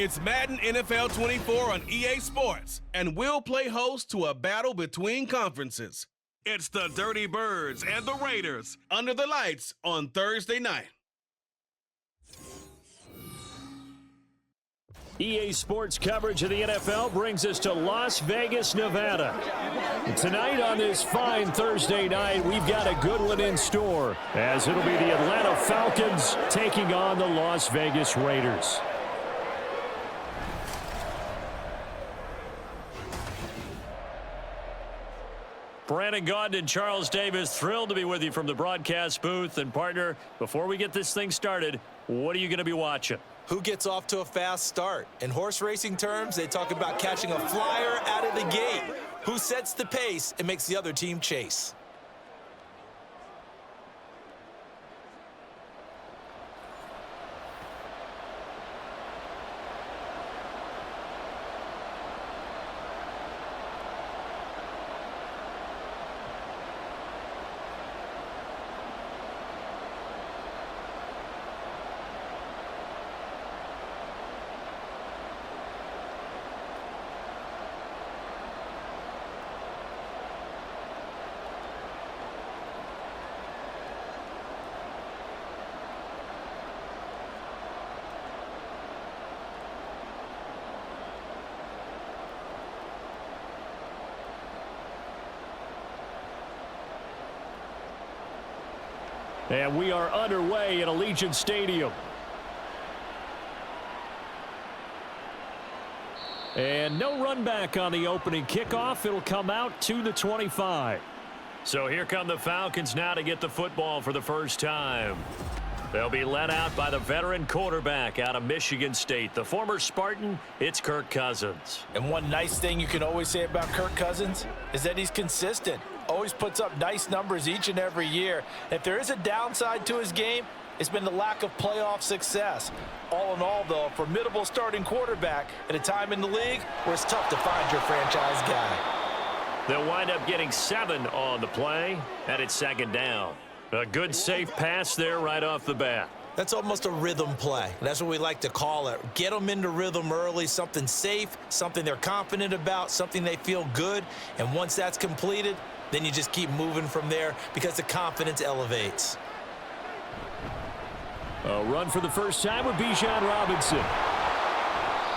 It's Madden NFL 24 on EA Sports, and we'll play host to a battle between conferences. It's the Dirty Birds and the Raiders under the lights on Thursday night. EA Sports coverage of the NFL brings us to Las Vegas, Nevada. And tonight on this fine Thursday night, we've got a good one in store, as it'll be the Atlanta Falcons taking on the Las Vegas Raiders. Brandon Gaudin and Charles Davis, thrilled to be with you from the broadcast booth. And partner, before we get this thing started, what are you going to be watching? Who gets off to a fast start? In horse racing terms, they talk about catching a flyer out of the gate. Who sets the pace and makes the other team chase? And we are underway at Allegiant Stadium. And no run back on the opening kickoff. It'll come out to the 25. So here come the Falcons now to get the football for the first time. They'll be led out by the veteran quarterback out of Michigan State, the former Spartan. It's Kirk Cousins. And one nice thing you can always say about Kirk Cousins is that he's consistent. Always puts up nice numbers each and every year. If there is a downside to his game, it's been the lack of playoff success. All in all, though, a formidable starting quarterback at a time in the league where it's tough to find your franchise guy. They'll wind up getting 7 on the play, and it's second down. A good, safe pass there right off the bat. That's almost a rhythm play. That's what we like to call it. Get them into rhythm early, something safe, something they're confident about, something they feel good. And once that's completed, then you just keep moving from there because the confidence elevates. A run for the first time with Bijan Robinson.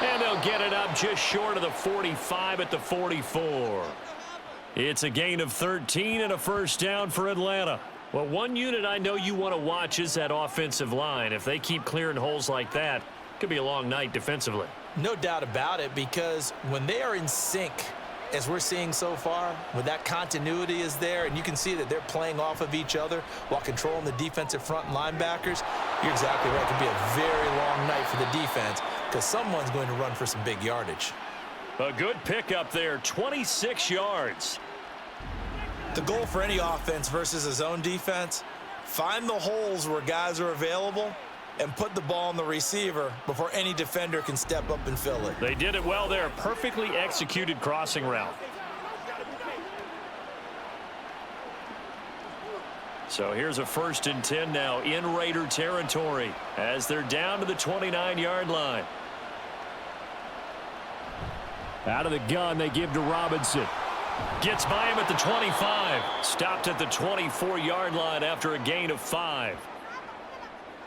And they'll get it up just short of the 45 at the 44. It's a gain of 13 and a first down for Atlanta. Well, one unit I know you want to watch is that offensive line. If they keep clearing holes like that, it could be a long night defensively. No doubt about it, because when they are in sync, as we're seeing so far, when that continuity is there and you can see that they're playing off of each other while controlling the defensive front and linebackers, you're exactly right. It could be a very long night for the defense because someone's going to run for some big yardage. A good pickup there, 26 yards. The goal for any offense versus his own defense, find the holes where guys are available and put the ball on the receiver before any defender can step up and fill it. They did it well there. Perfectly executed crossing route. So here's a 1st and 10 now in Raider territory as they're down to the 29-yard line. Out of the gun, they give to Robinson. Gets by him at the 25. Stopped at the 24-yard line after a gain of 5.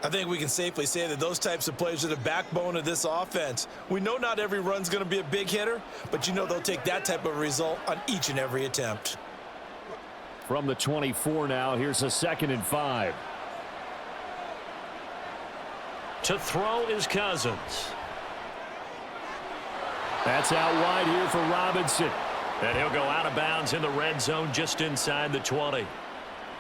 I think we can safely say that those types of plays are the backbone of this offense. We know not every run's going to be a big hitter, but you know they'll take that type of result on each and every attempt. From the 24 now, here's a 2nd and 5. To throw is Cousins. That's out wide here for Robinson. And he'll go out of bounds in the red zone just inside the 20.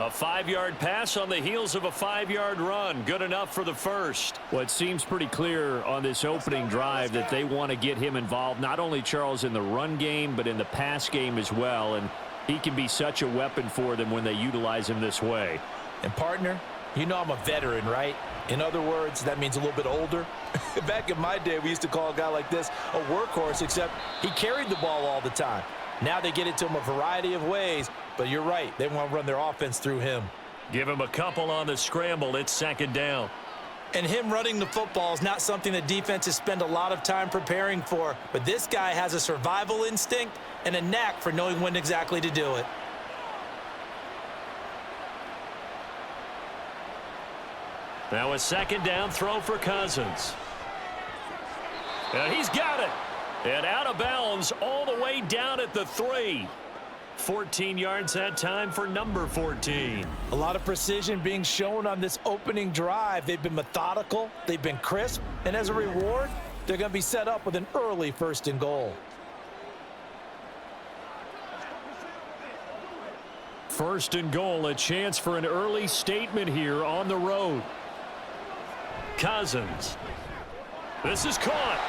A 5-yard pass on the heels of a 5-yard run. Good enough for the first. Well, it seems pretty clear on this opening drive that they want to get him involved, not only, Charles, in the run game, but in the pass game as well. And he can be such a weapon for them when they utilize him this way. And, partner, you know I'm a veteran, right? In other words, that means a little bit older. Back in my day, we used to call a guy like this a workhorse, except he carried the ball all the time. Now they get it to him a variety of ways, but you're right. They want to run their offense through him. Give him a couple on the scramble. It's 2nd down. And him running the football is not something that defenses spend a lot of time preparing for. But this guy has a survival instinct and a knack for knowing when exactly to do it. Now a second down throw for Cousins. And he's got it. And out of bounds all the way down at the 3. 14 yards that time for number 14. A lot of precision being shown on this opening drive. They've been methodical, they've been crisp, and as a reward, they're going to be set up with an early 1st and goal. 1st and goal, a chance for an early statement here on the road. Cousins. This is caught.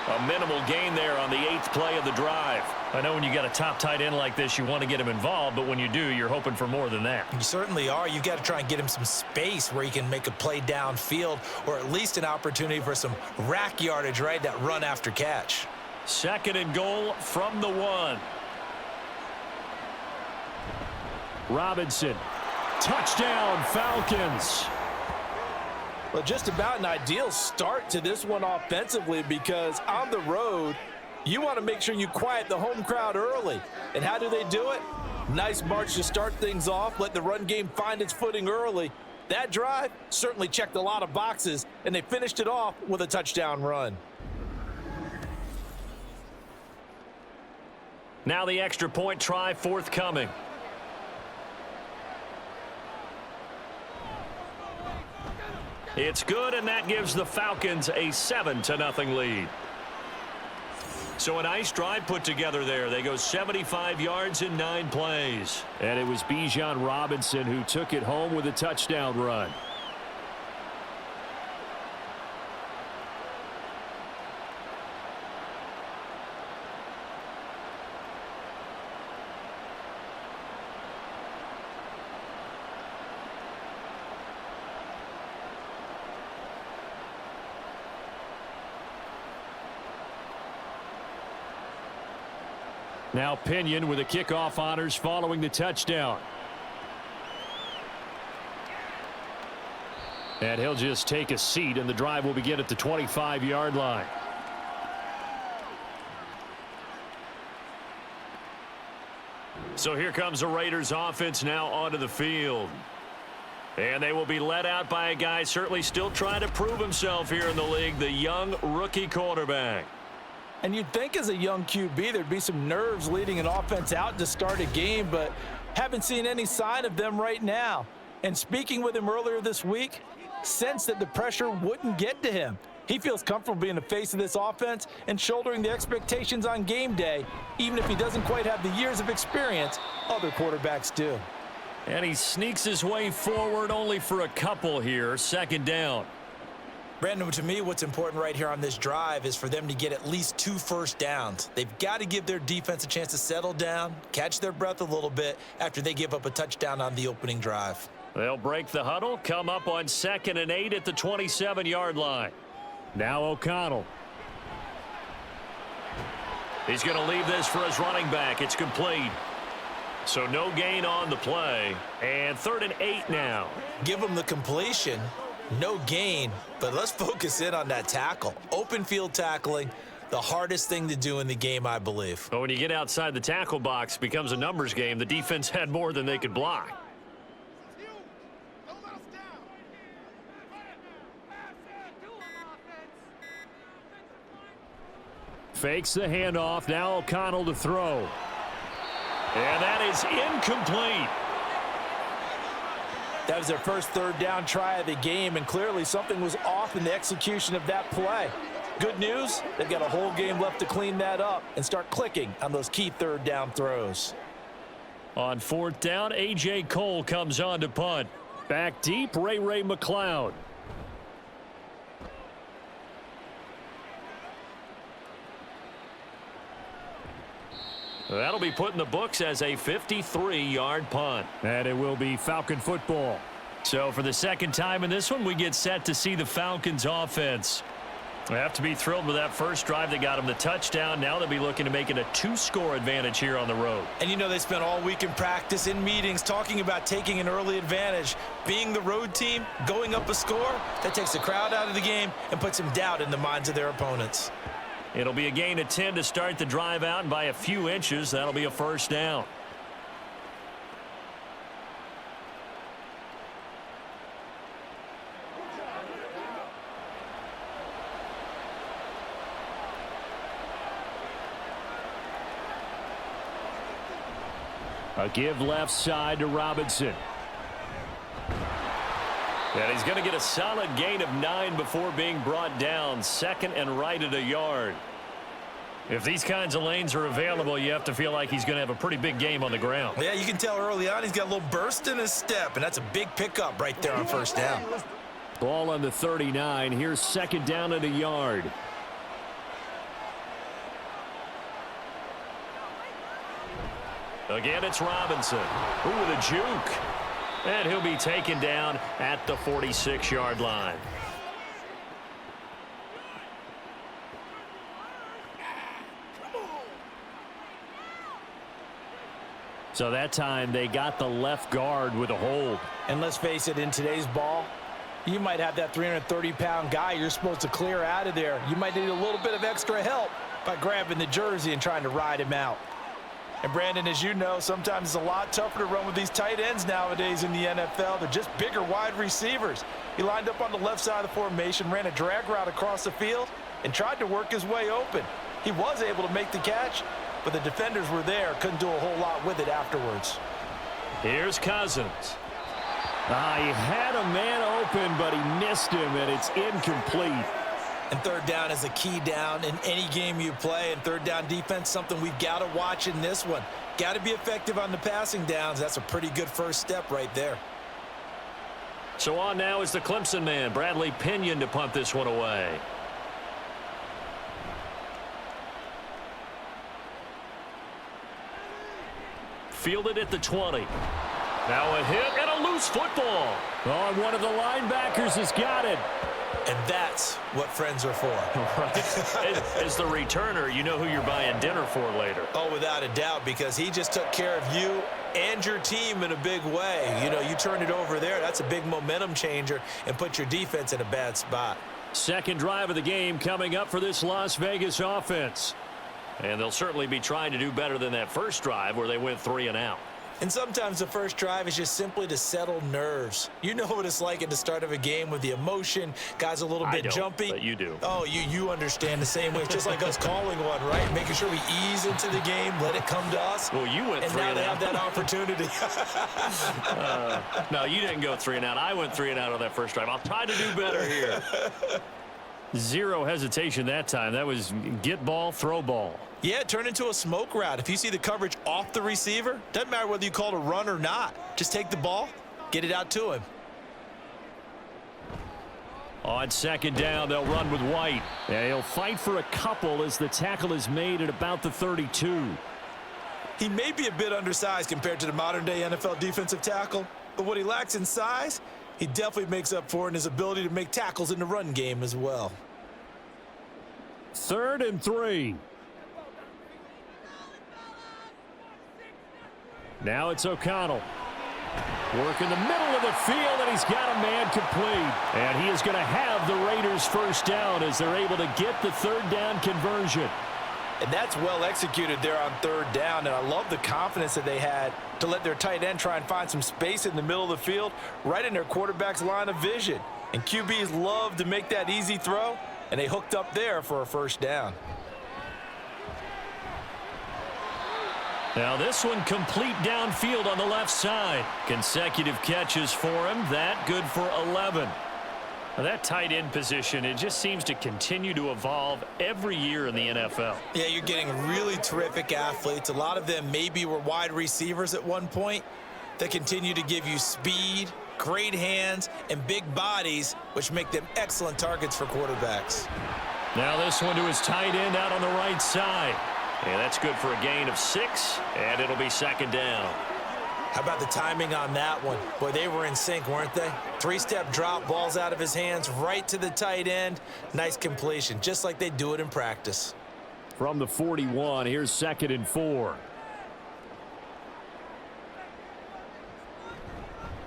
A minimal gain there on the 8th play of the drive. I know when you got a top tight end like this, you want to get him involved, but when you do, you're hoping for more than that. You certainly are. You've got to try and get him some space where he can make a play downfield, or at least an opportunity for some rack yardage, right? That run after catch. 2nd and goal from the 1. Robinson. Touchdown, Falcons. Well, just about an ideal start to this one offensively, because on the road, you want to make sure you quiet the home crowd early. And how do they do it? Nice march to start things off, let the run game find its footing early. That drive certainly checked a lot of boxes, and they finished it off with a touchdown run. Now the extra point try forthcoming. It's good, and that gives the Falcons a 7-0 lead. So a nice drive put together there. They go 75 yards in 9 plays. And it was Bijan Robinson who took it home with a touchdown run. Now Pinion with the kickoff honors following the touchdown. And he'll just take a seat, and the drive will begin at the 25-yard line. So here comes the Raiders offense now onto the field. And they will be led out by a guy certainly still trying to prove himself here in the league, the young rookie quarterback. And you'd think as a young QB there'd be some nerves leading an offense out to start a game, but haven't seen any sign of them right now. And speaking with him earlier this week, sensed that the pressure wouldn't get to him. He feels comfortable being the face of this offense and shouldering the expectations on game day, even if he doesn't quite have the years of experience other quarterbacks do. And he sneaks his way forward only for a couple here. 2nd down. Brandon, to me, what's important right here on this drive is for them to get at least 2 first downs. They've got to give their defense a chance to settle down, catch their breath a little bit after they give up a touchdown on the opening drive. They'll break the huddle, come up on 2nd and 8 at the 27-yard line. Now O'Connell. He's going to leave this for his running back. It's complete. So no gain on the play. And 3rd and 8 now. Give them the completion. No gain, but let's focus in on that tackle. Open field tackling, the hardest thing to do in the game, I believe. But when you get outside the tackle box, it becomes a numbers game. The defense had more than they could block. Fakes the handoff. Now O'Connell to throw. And that is incomplete. That was their first 3rd down try of the game, and clearly something was off in the execution of that play. Good news, they've got a whole game left to clean that up and start clicking on those key 3rd down throws. On 4th down, A.J. Cole comes on to punt. Back deep, Ray McLeod. That'll be put in the books as a 53-yard punt. And it will be Falcon football. So for the 2nd time in this one, we get set to see the Falcons offense. They have to be thrilled with that first drive that got them the touchdown. Now they'll be looking to make it a 2-score advantage here on the road. And you know they spent all week in practice, in meetings, talking about taking an early advantage. Being the road team, going up a score, that takes the crowd out of the game and puts some doubt in the minds of their opponents. It'll be a gain of 10 to start the drive out, and by a few inches, that'll be a first down. A give left side to Robinson. And he's going to get a solid gain of 9 before being brought down. Second and right at a yard. If these kinds of lanes are available, you have to feel like he's going to have a pretty big game on the ground. Yeah, you can tell early on he's got a little burst in his step, and that's a big pickup right there on first down. Ball on the 39. Here's second down at a yard. Again, it's Robinson. Ooh, with a juke. And he'll be taken down at the 46-yard line. So that time they got the left guard with a hold. And let's face it, in today's ball, you might have that 330-pound guy you're supposed to clear out of there. You might need a little bit of extra help by grabbing the jersey and trying to ride him out. And Brandon, as you know, sometimes it's a lot tougher to run with these tight ends nowadays in the NFL. They're just bigger wide receivers. He lined up on the left side of the formation, ran a drag route across the field, and tried to work his way open. He was able to make the catch, but the defenders were there, couldn't do a whole lot with it afterwards. Here's Cousins. He had a man open, but he missed him, and it's incomplete. And third down is a key down in any game you play. And third down defense, something we've got to watch in this one. Got to be effective on the passing downs. That's a pretty good first step right there. So on now is the Clemson man, Bradley Pinion, to punt this one away. Fielded at the 20. Now a hit and a loose football. Oh, and one of the linebackers has got it. And that's what friends are for. Right. As the returner, you know who you're buying dinner for later. Oh, without a doubt, because he just took care of you and your team in a big way. You know, you turn it over there, that's a big momentum changer and put your defense in a bad spot. Second drive of the game coming up for this Las Vegas offense. And they'll certainly be trying to do better than that first drive where they went 3 and out. And sometimes the first drive is just simply to settle nerves. You know what it's like at the start of a game with the emotion. Guys a little bit jumpy. But you do. Oh, you understand the same way. It's just like us calling one, right? Making sure we ease into the game, let it come to us. Well, you went 3 and out. And now they have that opportunity. No, you didn't go 3 and out. I went 3 and out on that first drive. I'll try to do better here. Zero hesitation that time. That was get ball, throw ball. Yeah, it turned into a smoke route. If you see the coverage off the receiver, doesn't matter whether you call it a run or not. Just take the ball, get it out to him. On second down, they'll run with White. Yeah, he'll fight for a couple as the tackle is made at about the 32. He may be a bit undersized compared to the modern-day NFL defensive tackle, but what he lacks in size, he definitely makes up for in his ability to make tackles in the run game as well. 3rd and 3. Now it's O'Connell. Work in the middle of the field, and he's got a man complete. And he is going to have the Raiders first down as they're able to get the third down conversion. And that's well executed there on third down, and I love the confidence that they had to let their tight end try and find some space in the middle of the field, right in their quarterback's line of vision. And QBs love to make that easy throw, and they hooked up there for a first down. Now this one complete downfield on the left side. Consecutive catches for him. That good for 11. Now that tight end position, it just seems to continue to evolve every year in the NFL. Yeah, you're getting really terrific athletes. A lot of them maybe were wide receivers at one point that continue to give you speed, great hands, and big bodies, which make them excellent targets for quarterbacks. Now this one to his tight end out on the right side. And that's good for a gain of 6, and it'll be second down. How about the timing on that one? Boy, they were in sync, weren't they? Three-step drop, balls out of his hands, right to the tight end. Nice completion, just like they do it in practice. From the 41, here's 2nd and 4.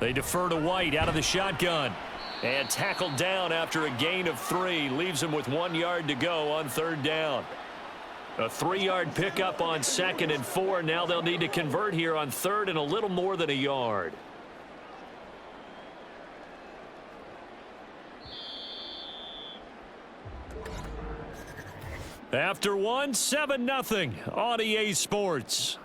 They defer to White out of the shotgun. And tackled down after a gain of 3. Leaves him with 1 yard to go on 3rd down. A 3-yard pickup on 2nd and 4. Now they'll need to convert here on 3rd and a little more than a yard. After 1, 7-0 on EA Sports.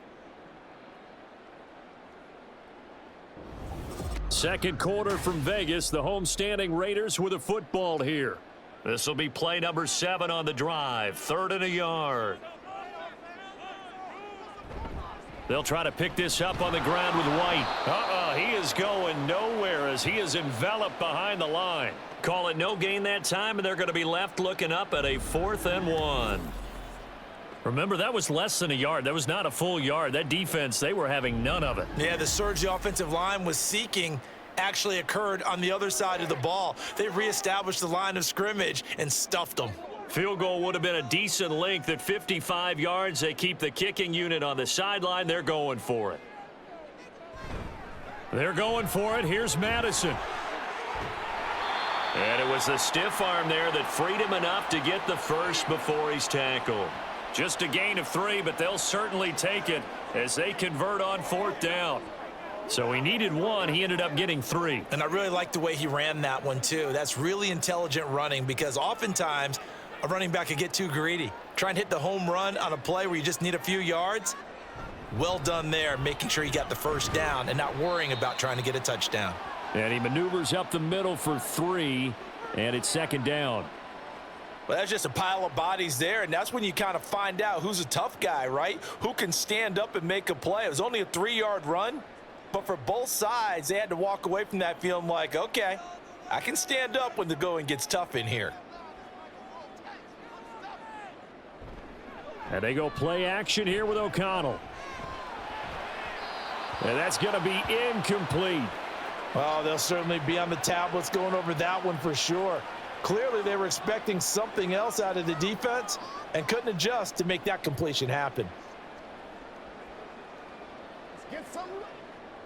Second quarter from Vegas. The homestanding Raiders with a football here. This will be play number 7 on the drive. 3rd and a yard. They'll try to pick this up on the ground with White. He is going nowhere as he is enveloped behind the line. Call it no gain that time, and they're going to be left looking up at a 4th and 1. Remember, that was less than a yard. That was not a full yard. That defense, they were having none of it. Yeah, the surge the offensive line was seeking actually occurred on the other side of the ball. They reestablished the line of scrimmage and stuffed them. Field goal would have been a decent length at 55 yards. They keep the kicking unit on the sideline. They're going for it. They're going for it. Here's Madison. And it was the stiff arm there that freed him enough to get the first before he's tackled. Just a gain of 3, but they'll certainly take it as they convert on 4th down. So he needed 1. He ended up getting 3. And I really like the way he ran that one, too. That's really intelligent running because oftentimes a running back could get too greedy. Try and hit the home run on a play where you just need a few yards. Well done there, making sure he got the first down and not worrying about trying to get a touchdown. And he maneuvers up the middle for 3, and it's 2nd down. Well, that's just a pile of bodies there, and that's when you kind of find out who's a tough guy, right? Who can stand up and make a play. It was only a 3-yard run, but for both sides, they had to walk away from that feeling like, okay, I can stand up when the going gets tough in here. And they go play action here with O'Connell. And that's going to be incomplete. Well, they'll certainly be on the tablets going over that one for sure. Clearly, they were expecting something else out of the defense and couldn't adjust to make that completion happen.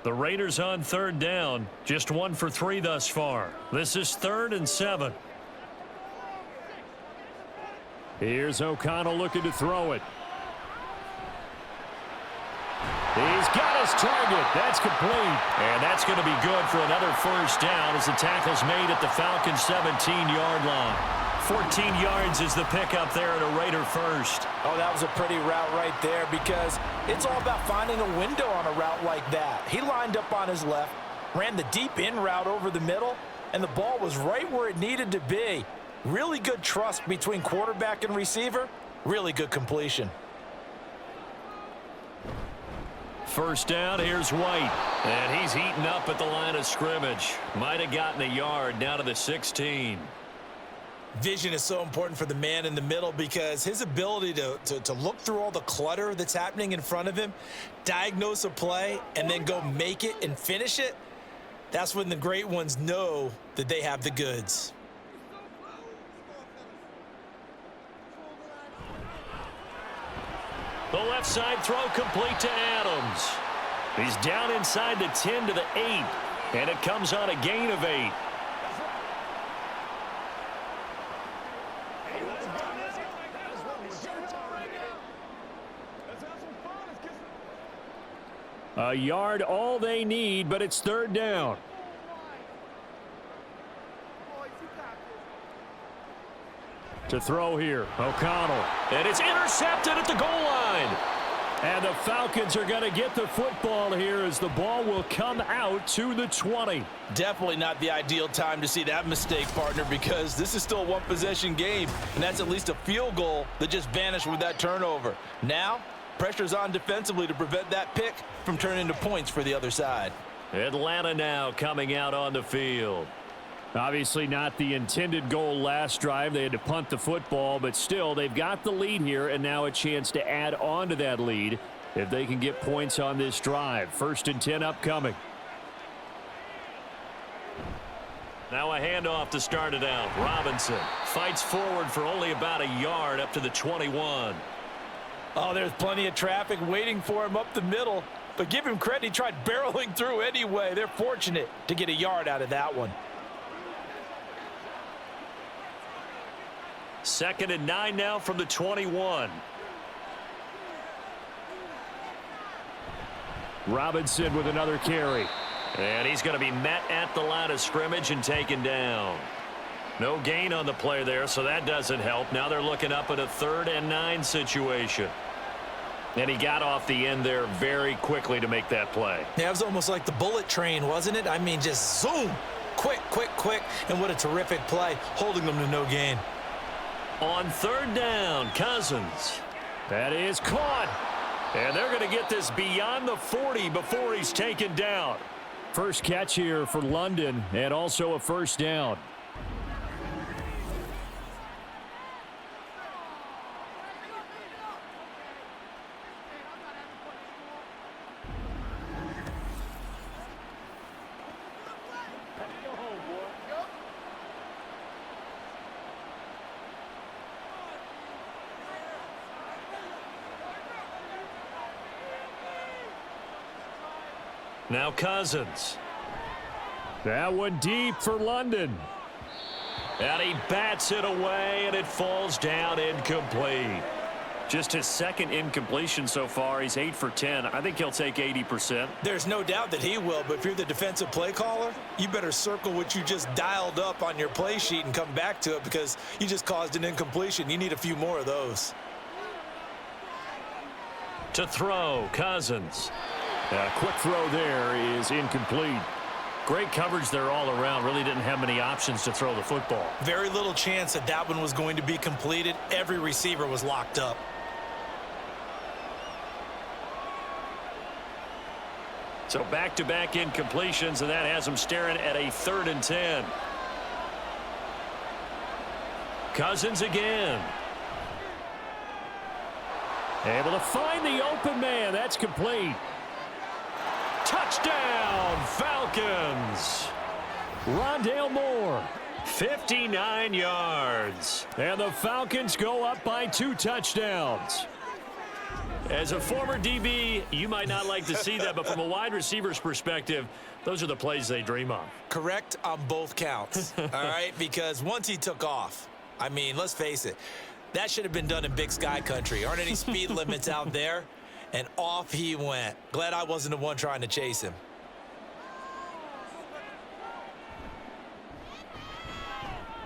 The Raiders on 3rd down. Just 1 for 3 thus far. This is 3rd and 7. Here's O'Connell looking to throw it. He's got his target. That's complete. And that's going to be good for another first down as the tackle's made at the Falcons' 17-yard line. 14 yards is the pickup there at a Raider first. Oh, that was a pretty route right there because it's all about finding a window on a route like that. He lined up on his left, ran the deep in route over the middle, and the ball was right where it needed to be. Really good trust between quarterback and receiver. Really good completion. First down, here's White. And he's heating up at the line of scrimmage. Might have gotten a yard down to the 16. Vision is so important for the man in the middle because his ability to look through all the clutter that's happening in front of him, diagnose a play, and then go make it and finish it, that's when the great ones know that they have the goods. The left side throw complete to Adams. He's down inside the 10 to the 8, and it comes on a gain of 8. A yard all they need, but it's 3rd down. To throw here, O'Connell. And it's intercepted at the goal line. And the Falcons are going to get the football here as the ball will come out to the 20. Definitely not the ideal time to see that mistake, partner, because this is still a one-possession game, and that's at least a field goal that just vanished with that turnover. Now, pressure's on defensively to prevent that pick from turning into points for the other side. Atlanta now coming out on the field. Obviously not the intended goal last drive. They had to punt the football, but still they've got the lead here and now a chance to add on to that lead if they can get points on this drive. 1st and 10 upcoming. Now a handoff to start it out. Robinson fights forward for only about a yard up to the 21. Oh, there's plenty of traffic waiting for him up the middle. But give him credit, he tried barreling through anyway. They're fortunate to get a yard out of that one. 2nd and 9 now from the 21. Robinson with another carry. And he's going to be met at the line of scrimmage and taken down. No gain on the play there, so that doesn't help. Now they're looking up at a 3rd and 9 situation. And he got off the end there very quickly to make that play. Yeah, it was almost like the bullet train, wasn't it? I mean, just zoom. Quick, quick, quick. And what a terrific play, holding them to no gain. On 3rd down, Cousins. That is caught. And they're going to get this beyond the 40 before he's taken down. First catch here for London, and also a 1st down. Now Cousins. That one deep for London. And he bats it away, and it falls down incomplete. Just his 2nd incompletion so far. He's 8 for 10. I think he'll take 80%. There's no doubt that he will, but if you're the defensive play caller, you better circle what you just dialed up on your play sheet and come back to it because you just caused an incompletion. You need a few more of those. To throw, Cousins. A quick throw there is incomplete. Great coverage there all around. Really didn't have many options to throw the football. Very little chance that that one was going to be completed. Every receiver was locked up. So back-to-back incompletions, and that has him staring at a 3rd and 10. Cousins again. Able to find the open man. That's complete. Touchdown, Falcons. Rondale Moore. 59 yards. And the Falcons go up by 2 touchdowns. As a former DB, you might not like to see that, but from a wide receiver's perspective, those are the plays they dream of. Correct on both counts, all right? Because once he took off, I mean, let's face it, that should have been done in Big Sky country. Aren't any speed limits out there? And off he went. Glad I wasn't the one trying to chase him.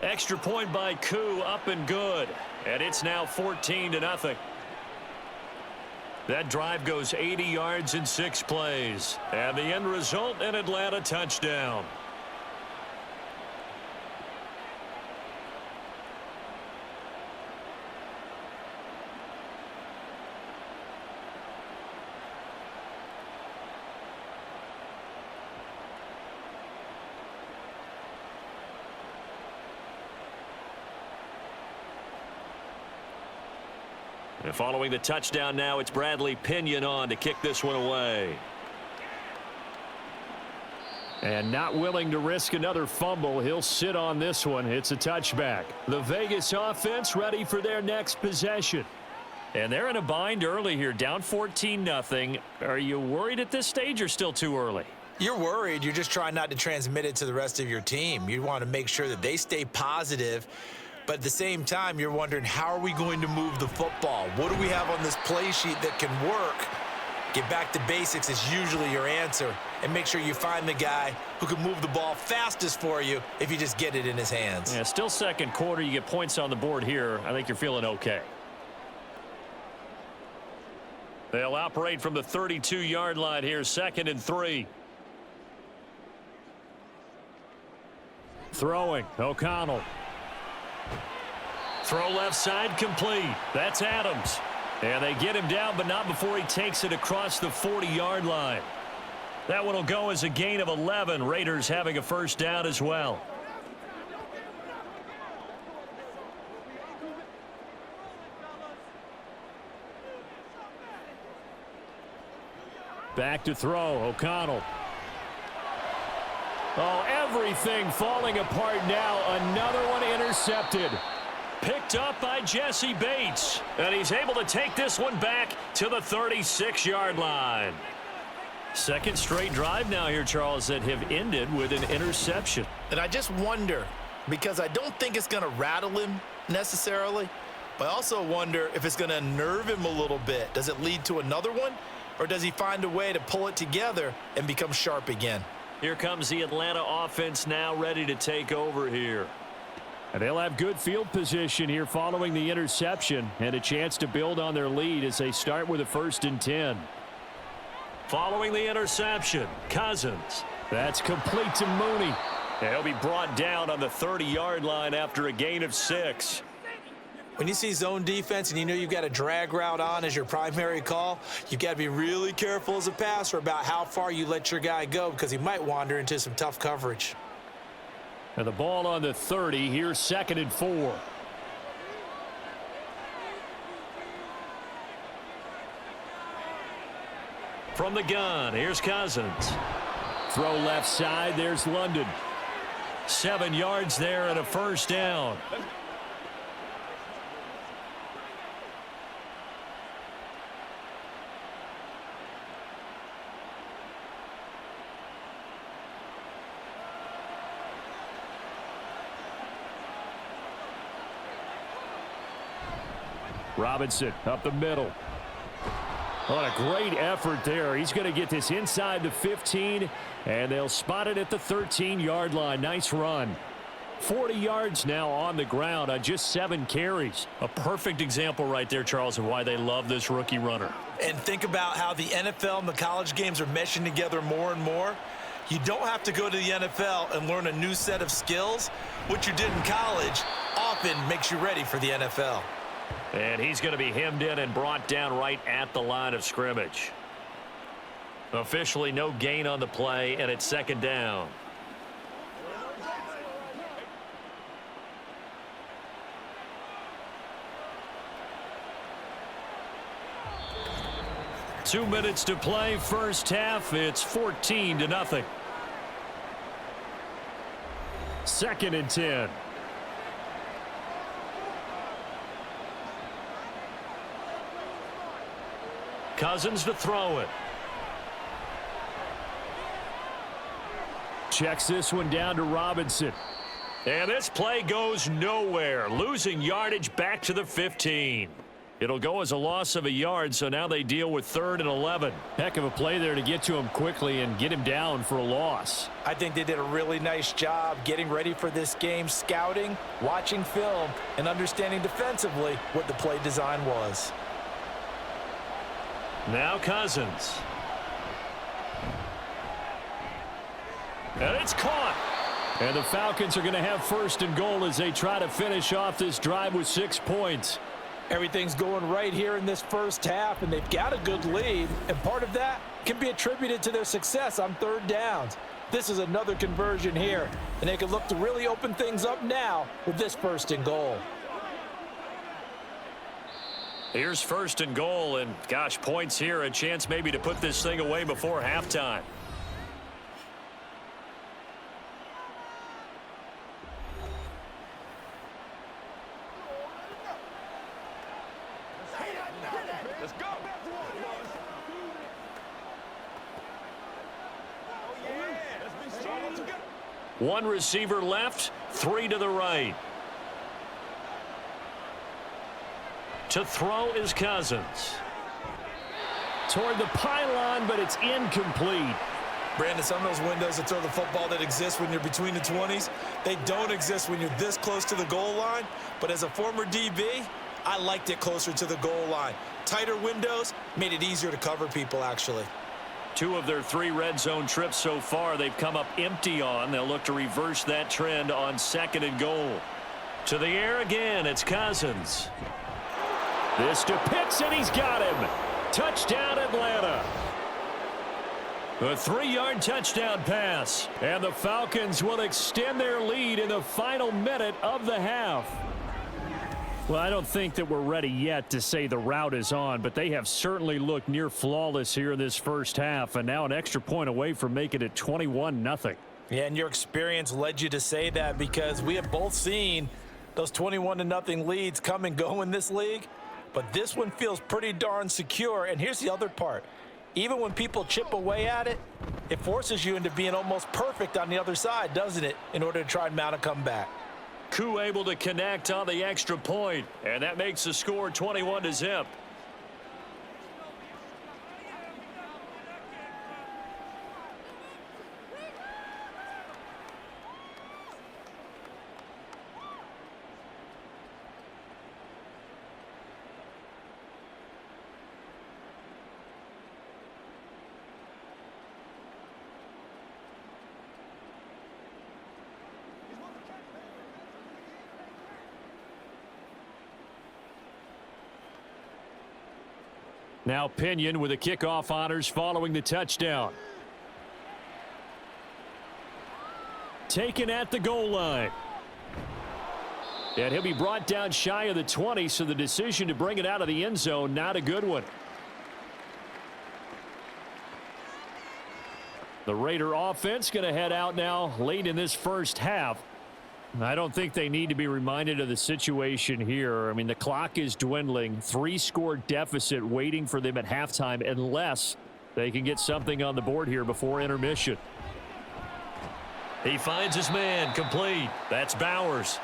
Extra point by Koo, up and good. And it's now 14-0. That drive goes 80 yards in 6 plays. And the end result, an Atlanta touchdown. And following the touchdown now, it's Bradley Pinion on to kick this one away. And not willing to risk another fumble, he'll sit on this one. It's a touchback. The Vegas offense ready for their next possession. And they're in a bind early here, down 14-0. Are you worried at this stage or still too early? You're worried. You're just trying not to transmit it to the rest of your team. You want to make sure that they stay positive. But at the same time, you're wondering, how are we going to move the football? What do we have on this play sheet that can work? Get back to basics is usually your answer. And make sure you find the guy who can move the ball fastest for you if you just get it in his hands. Yeah, still 2nd quarter. You get points on the board here. I think you're feeling okay. They'll operate from the 32-yard line here, 2nd and 3. Throwing, O'Connell. Throw left side, complete. That's Adams. And they get him down, but not before he takes it across the 40-yard line. That one will go as a gain of 11. Raiders having a 1st down as well. Back to throw, O'Connell. Oh, everything falling apart now. Another one intercepted. Picked up by Jesse Bates. And he's able to take this one back to the 36-yard line. Second straight drive now here, Charles, that have ended with an interception. And I just wonder, because I don't think it's going to rattle him necessarily, but I also wonder if it's going to unnerve him a little bit. Does it lead to another one, or does he find a way to pull it together and become sharp again? Here comes the Atlanta offense now ready to take over here. And they'll have good field position here following the interception and a chance to build on their lead as they start with a 1st and 10. Following the interception, Cousins. That's complete to Mooney. He'll be brought down on the 30-yard line after a gain of 6. When you see zone defense and you know you've got a drag route on as your primary call, you've got to be really careful as a passer about how far you let your guy go because he might wander into some tough coverage. And the ball on the 30. Here's 2nd and 4. From the gun, here's Cousins. Throw left side. There's London. 7 yards there and a 1st down. Robinson up the middle. What a great effort there. He's going to get this inside the 15, and they'll spot it at the 13-yard line. Nice run. 40 yards now on the ground on just 7 carries. A perfect example right there, Charles, of why they love this rookie runner. And think about how the NFL and the college games are meshing together more and more. You don't have to go to the NFL and learn a new set of skills. What you did in college often makes you ready for the NFL. And he's going to be hemmed in and brought down right at the line of scrimmage. Officially no gain on the play, and it's 2nd down. Two minutes to play, first half. It's 14-0. 2nd and 10. Cousins to throw it. Checks this one down to Robinson. And this play goes nowhere. Losing yardage back to the 15. It'll go as a loss of a yard, so now they deal with 3rd and 11. Heck of a play there to get to him quickly and get him down for a loss. I think they did a really nice job getting ready for this game, scouting, watching film, and understanding defensively what the play design was. Now Cousins. And it's caught. And the Falcons are going to have 1st and goal as they try to finish off this drive with 6 points. Everything's going right here in this first half, and they've got a good lead, and part of that can be attributed to their success on 3rd downs. This is another conversion here, and they can look to really open things up now with this 1st and goal. Here's 1st and goal, and gosh, points here, a chance maybe to put this thing away before halftime. Let's go. One receiver left, 3 to the right. To throw is Cousins. Toward the pylon, but it's incomplete. Brandon, some of those windows to throw the football that exist when you're between the 20s, they don't exist when you're this close to the goal line. But as a former DB, I liked it closer to the goal line. Tighter windows made it easier to cover people, actually. 2 of their 3 red zone trips so far, they've come up empty on. They'll look to reverse that trend on 2nd and goal. To the air again, it's Cousins. This to Pitts, and he's got him. Touchdown, Atlanta. A 3-yard touchdown pass. And the Falcons will extend their lead in the final minute of the half. Well, I don't think that we're ready yet to say the route is on, but they have certainly looked near flawless here in this first half, and now an extra point away from making it 21-0. Yeah, and your experience led you to say that, because we have both seen those 21-0 leads come and go in this league, but this one feels pretty darn secure. And here's the other part. Even when people chip away at it, it forces you into being almost perfect on the other side, doesn't it, in order to try and mount a comeback. Koo able to connect on the extra point, and that makes the score 21-0. Now Pinion with the kickoff honors following the touchdown. Taken at the goal line. And he'll be brought down shy of the 20, so the decision to bring it out of the end zone, not a good one. The Raider offense going to head out now late in this first half. I don't think they need to be reminded of the situation here. I mean, the clock is dwindling. 3-score deficit waiting for them at halftime unless they can get something on the board here before intermission. He finds his man, complete. That's Bowers.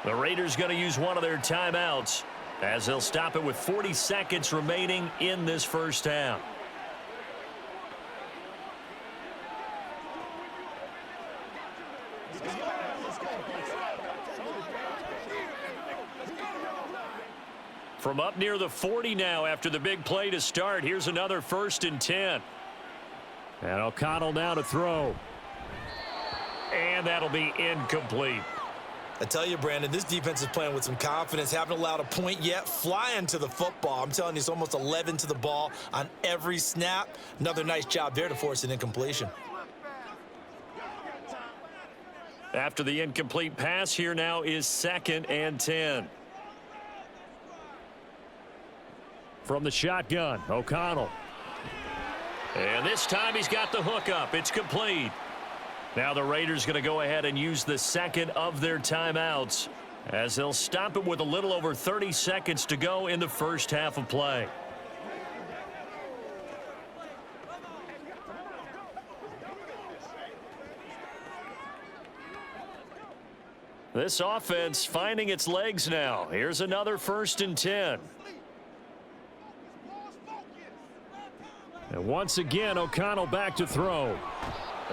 The Raiders going to use one of their timeouts as they'll stop it with 40 seconds remaining in this first half. From up near the 40 now after the big play to start. Here's another 1st and 10. And O'Connell now to throw. And that'll be incomplete. I tell you, Brandon, this defense is playing with some confidence. Haven't allowed a point yet. Flying to the football. I'm telling you, it's almost 11 to the ball on every snap. Another nice job there to force an incompletion. After the incomplete pass, here now is 2nd and 10. From the shotgun, O'Connell. And this time he's got the hook up. It's complete. Now the Raiders going to go ahead and use the second of their timeouts as they'll stop it with a little over 30 seconds to go in the first half of play. This offense finding its legs now. Here's another 1st and 10. And once again, O'Connell back to throw.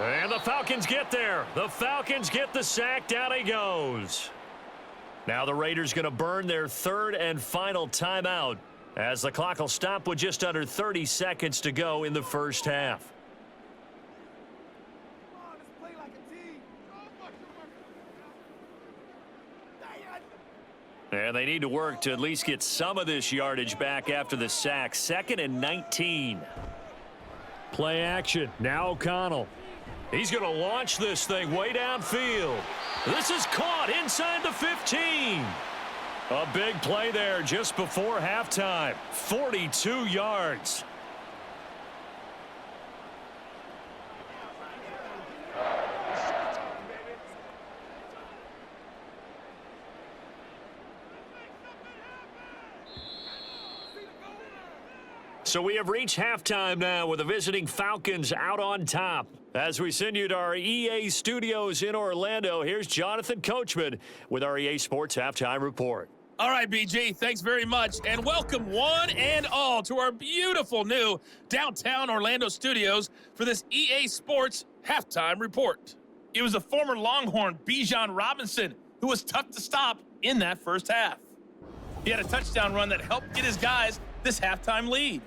And the Falcons get there. The Falcons get the sack. Down he goes. Now the Raiders going to burn their 3rd and final timeout as the clock will stop with just under 30 seconds to go in the first half. And they need to work to at least get some of this yardage back after the sack. 2nd and 19. Play action. Now O'Connell. He's going to launch this thing way downfield. This is caught inside the 15. A big play there just before halftime. 42 yards. So we have reached halftime now with the visiting Falcons out on top. As we send you to our EA studios in Orlando, here's Jonathan Coachman with our EA Sports Halftime Report. All right, BG, thanks very much, and welcome one and all to our beautiful new downtown Orlando studios for this EA Sports Halftime Report. It was the former Longhorn Bijan Robinson who was tough to stop in that first half. He had a touchdown run that helped get his guys this halftime lead.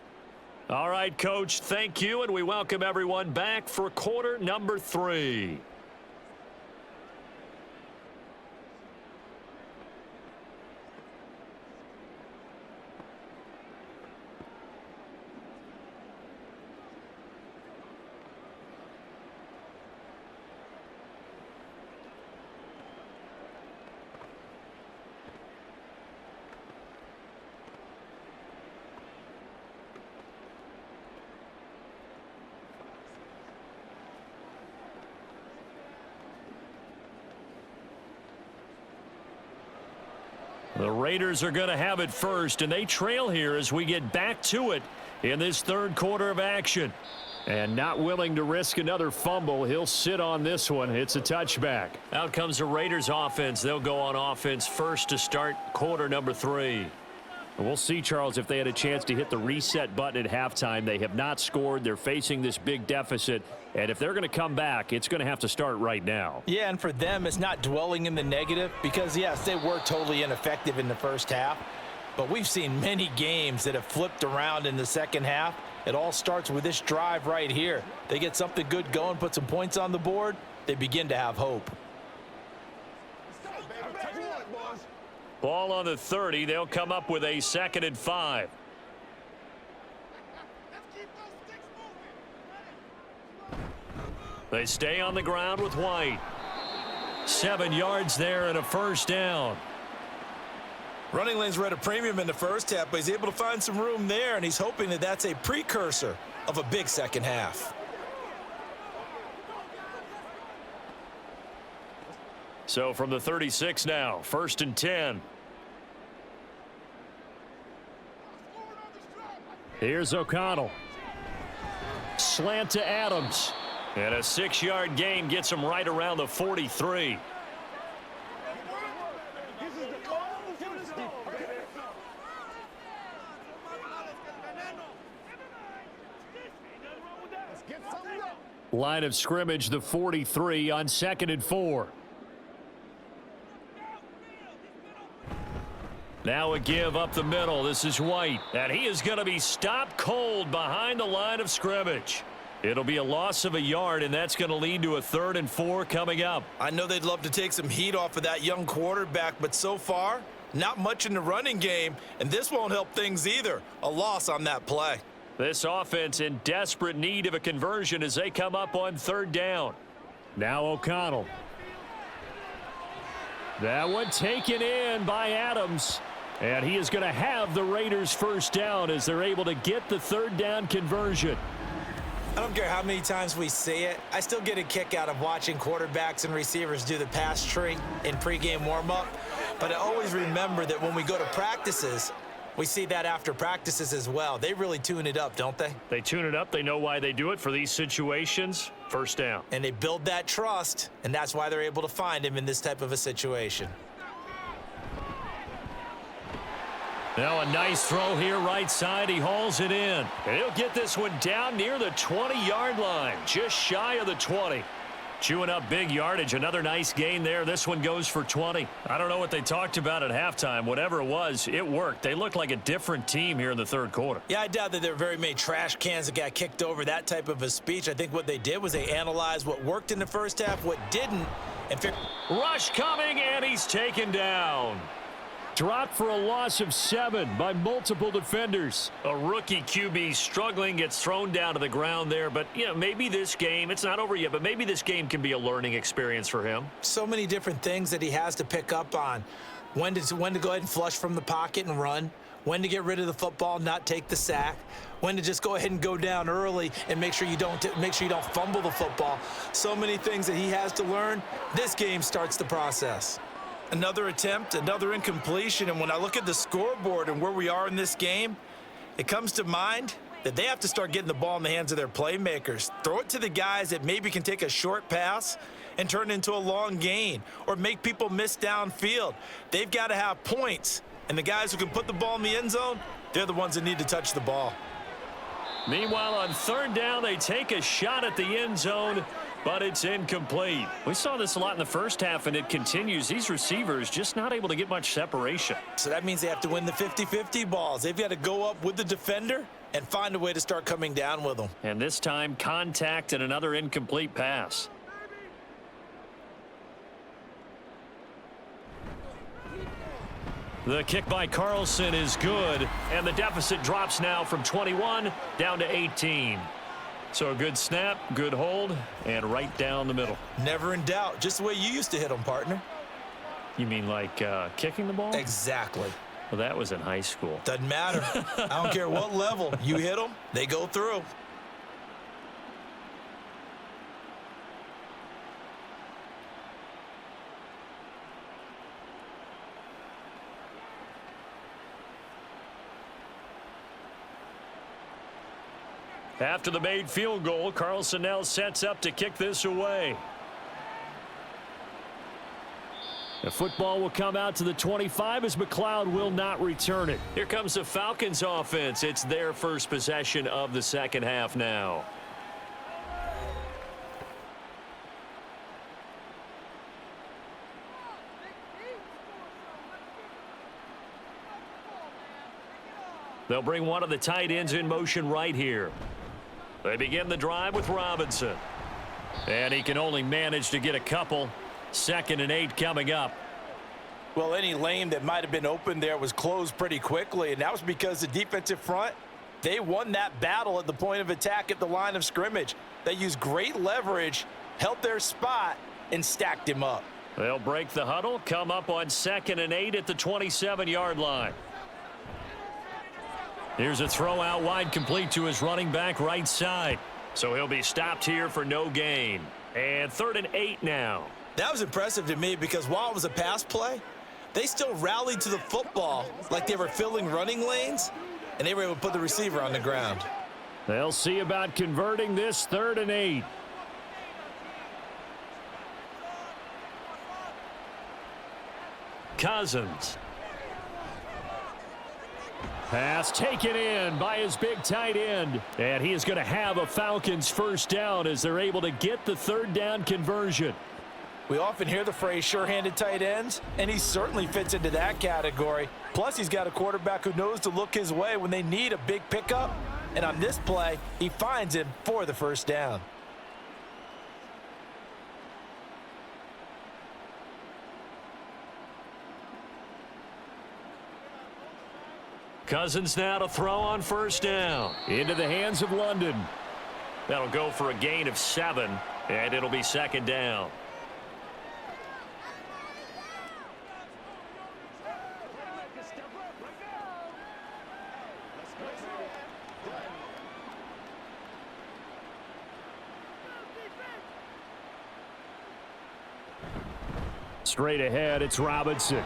All right, Coach, thank you, and we welcome everyone back for quarter number 3. The Raiders are going to have it first, and they trail here as we get back to it in this third quarter of action. And not willing to risk another fumble, he'll sit on this one. It's a touchback. Out comes the Raiders offense. They'll go on offense first to start quarter number 3. We'll see, Charles, if they had a chance to hit the reset button at halftime. They have not scored. They're facing this big deficit. And if they're going to come back, it's going to have to start right now. Yeah, and for them, it's not dwelling in the negative because, yes, they were totally ineffective in the first half. But we've seen many games that have flipped around in the second half. It all starts with this drive right here. They get something good going, put some points on the board, they begin to have hope. Ball on the 30. They'll come up with a 2nd and 5. They stay on the ground with White. 7 yards there and a first down. Running lanes were at a premium in the first half, but he's able to find some room there, and he's hoping that that's a precursor of a big second half. So from the 36 now, 1st and 10. Here's O'Connell. Slant to Adams. And a 6-yard gain gets him right around the 43. Line of scrimmage, the 43 on 2nd and 4. Now a give up the middle. This is White. And he is going to be stopped cold behind the line of scrimmage. It'll be a loss of a yard, and that's going to lead to a 3rd and 4 coming up. I know they'd love to take some heat off of that young quarterback, but so far, not much in the running game, and this won't help things either. A loss on that play. This offense in desperate need of a conversion as they come up on 3rd down. Now O'Connell. That one taken in by Adams. And he is going to have the Raiders first down as they're able to get the 3rd down conversion. I don't care how many times we see it. I still get a kick out of watching quarterbacks and receivers do the pass tree in pregame warm-up. But I always remember that when we go to practices, we see that after practices as well. They really tune it up, don't they? They tune it up. They know why they do it for these situations. First down. And they build that trust, and that's why they're able to find him in this type of a situation. Now a nice throw here right side. He hauls it in. And he'll get this one down near the 20-yard line. Just shy of the 20. Chewing up big yardage. Another nice gain there. This one goes for 20. I don't know what they talked about at halftime. Whatever it was, it worked. They look like a different team here in the 3rd quarter. Yeah, I doubt that there were very many trash cans that got kicked over, that type of a speech. I think what they did was they analyzed what worked in the first half, what didn't. And rush coming, and he's taken down. Dropped for a loss of 7 by multiple defenders. A rookie QB struggling, gets thrown down to the ground there. But, you know, maybe this game, it's not over yet, but maybe this game can be a learning experience for him. So many different things that he has to pick up on. When to go ahead and flush from the pocket and run. When to get rid of the football, not take the sack. When to just go ahead and go down early and make sure you don't fumble the football. So many things that he has to learn. This game starts the process. Another attempt, another incompletion, and when I look at the scoreboard and where we are in this game, it comes to mind that they have to start getting the ball in the hands of their playmakers. Throw it to the guys that maybe can take a short pass and turn it into a long gain or make people miss downfield. They've got to have points, and the guys who can put the ball in the end zone, they're the ones that need to touch the ball. Meanwhile, on 3rd down, they take a shot at the end zone, but it's incomplete. We saw this a lot in the first half, and it continues. These receivers just not able to get much separation. So that means they have to win the 50-50 balls. They've got to go up with the defender and find a way to start coming down with them. And this time, contact and another incomplete pass. The kick by Carlson is good, and the deficit drops now from 21 down to 18. So a good snap, good hold, and right down the middle. Never in doubt. Just the way you used to hit them, partner. You mean like kicking the ball? Exactly. Well, that was in high school. Doesn't matter. I don't care what level. You hit them, they go through. After the made field goal, Carlson now sets up to kick this away. The football will come out to the 25 as McLeod will not return it. Here comes the Falcons offense. It's their first possession of the second half now. They'll bring one of the tight ends in motion right here. They begin the drive with Robinson. And he can only manage to get a couple. 2nd and 8 coming up. Well, any lane that might have been open there was closed pretty quickly, and that was because the defensive front, they won that battle at the point of attack at the line of scrimmage. They used great leverage, held their spot, and stacked him up. They'll break the huddle, come up on 2nd and 8 at the 27-yard line. Here's a throw out wide, complete to his running back right side. So he'll be stopped here for no gain. And 3rd and 8 now. That was impressive to me because while it was a pass play, they still rallied to the football like they were filling running lanes, and they were able to put the receiver on the ground. They'll see about converting this 3rd and 8. Cousins. Pass taken in by his big tight end. And he is going to have a Falcons first down as they're able to get the 3rd down conversion. We often hear the phrase sure-handed tight ends, and he certainly fits into that category. Plus, he's got a quarterback who knows to look his way when they need a big pickup. And on this play, he finds him for the first down. Cousins now to throw on first down. Into the hands of London. That'll go for a gain of 7, and it'll be 2nd down. Straight ahead, it's Robinson.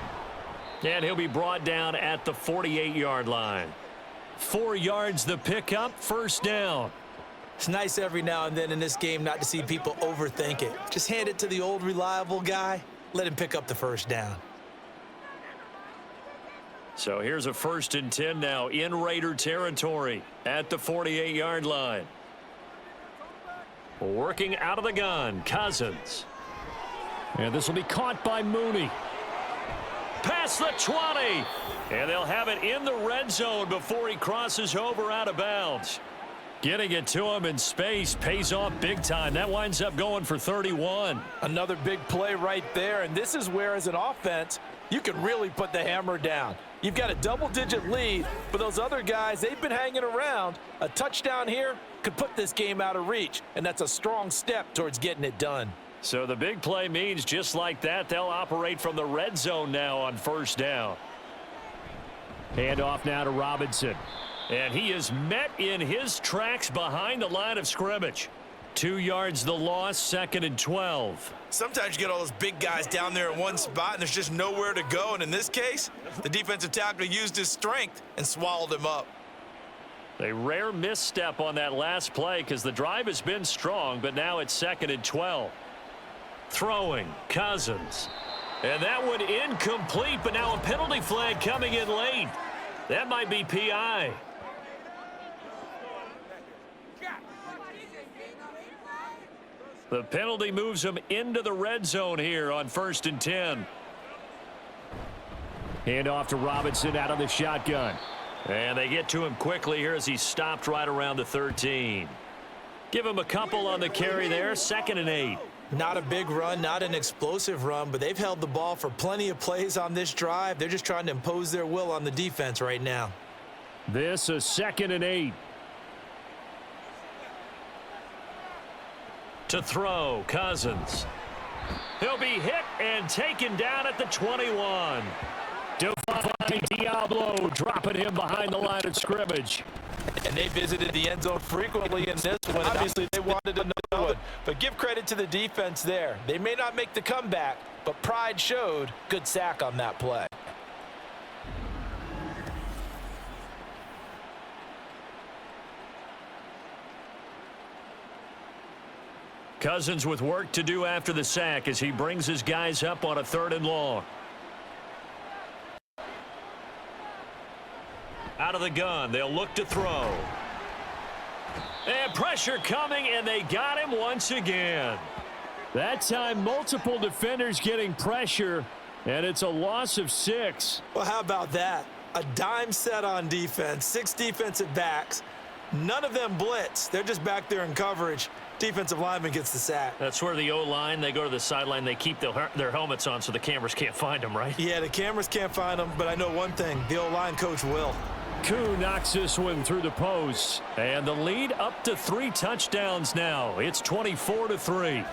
And he'll be brought down at the 48-yard line. 4 yards the pickup, first down. It's nice every now and then in this game not to see people overthink it. Just hand it to the old reliable guy. Let him pick up the first down. So here's a 1st and 10 now in Raider territory at the 48-yard line. Working out of the gun, Cousins. And this will be caught by Mooney. Past the 20. And they'll have it in the red zone before he crosses over out of bounds. Getting it to him in space pays off big time. That winds up going for 31. Another big play right there, and this is where, as an offense, you can really put the hammer down. You've got a double-digit lead, but those other guys, they've been hanging around. A touchdown here could put this game out of reach, and that's a strong step towards getting it done. So the big play means just like that, they'll operate from the red zone now on first down. Hand off now to Robinson. And he is met in his tracks behind the line of scrimmage. 2 yards the loss, 2nd and 12. Sometimes you get all those big guys down there in one spot, and there's just nowhere to go. And in this case, the defensive tackle used his strength and swallowed him up. A rare misstep on that last play because the drive has been strong, but now it's 2nd and 12. Throwing, Cousins. And that one incomplete, but now a penalty flag coming in late. That might be PI. The penalty moves him into the red zone here on 1st and 10. Hand off to Robinson out of the shotgun. And they get to him quickly here as he's stopped right around the 13. Give him a couple on the carry there, 2nd and 8. Not a big run, not an explosive run, but they've held the ball for plenty of plays on this drive. They're just trying to impose their will on the defense right now. This is 2nd and 8. To throw, Cousins. He'll be hit and taken down at the 21. Defy Diablo dropping him behind the line of scrimmage. And they visited the end zone frequently in this one. Obviously, they wanted another one. But give credit to the defense there. They may not make the comeback, but pride showed. Good sack on that play. Cousins with work to do after the sack as he brings his guys up on a 3rd and long. Out of the gun, they'll look to throw. And pressure coming, and they got him once again. That time, multiple defenders getting pressure, and it's a loss of 6. Well, how about that? A dime set on defense, 6 defensive backs. None of them blitz. They're just back there in coverage. Defensive lineman gets the sack. That's where the O-line, they go to the sideline, they keep their helmets on so the cameras can't find them, right? Yeah, the cameras can't find them, but I know one thing. The O-line coach will. Koo knocks this one through the posts, and the lead up to 3 touchdowns now. It's 24-3.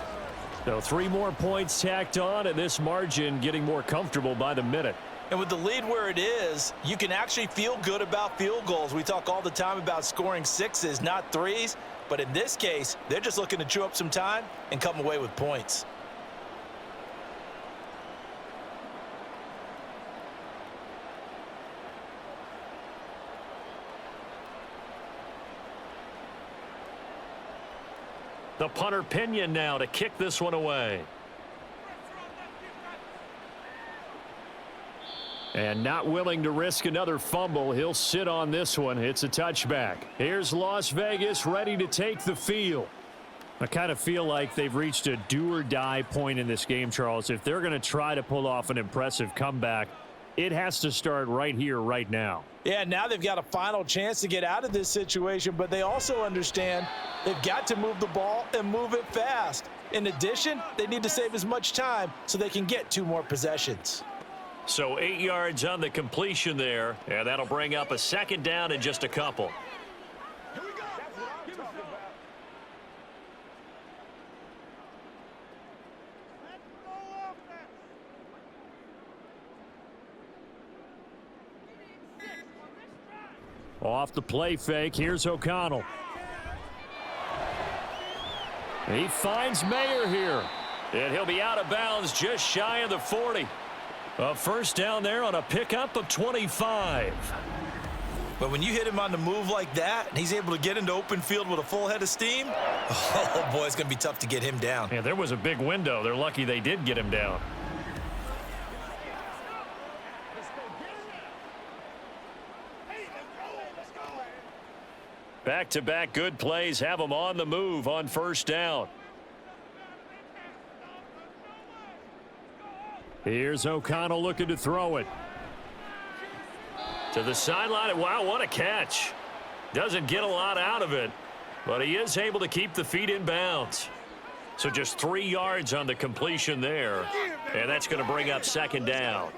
So 3 more points tacked on, and this margin getting more comfortable by the minute. And with the lead where it is, you can actually feel good about field goals. We talk all the time about scoring 6s, not 3s. But in this case, they're just looking to chew up some time and come away with points. The punter Pinion now to kick this one away. And not willing to risk another fumble. He'll sit on this one. It's a touchback. Here's Las Vegas ready to take the field. I kind of feel like they've reached a do-or-die point in this game, Charles. If they're going to try to pull off an impressive comeback, it has to start right here, right now. Yeah, now they've got a final chance to get out of this situation, but they also understand they've got to move the ball and move it fast. In addition, they need to save as much time so they can get 2 more possessions. So 8 yards on the completion there, and that'll bring up a 2nd down in just a couple. Off the play fake, here's O'Connell. He finds Mayer here, and he'll be out of bounds just shy of the 40. A 1st down there on a pickup of 25. But when you hit him on the move like that, and he's able to get into open field with a full head of steam, oh boy, it's going to be tough to get him down. Yeah, there was a big window. They're lucky they did get him down. Back-to-back good plays have them on the move on 1st down. Here's O'Connell looking to throw it. To the sideline. Wow, what a catch. Doesn't get a lot out of it, but he is able to keep the feet in bounds. So just 3 yards on the completion there, and that's going to bring up 2nd down.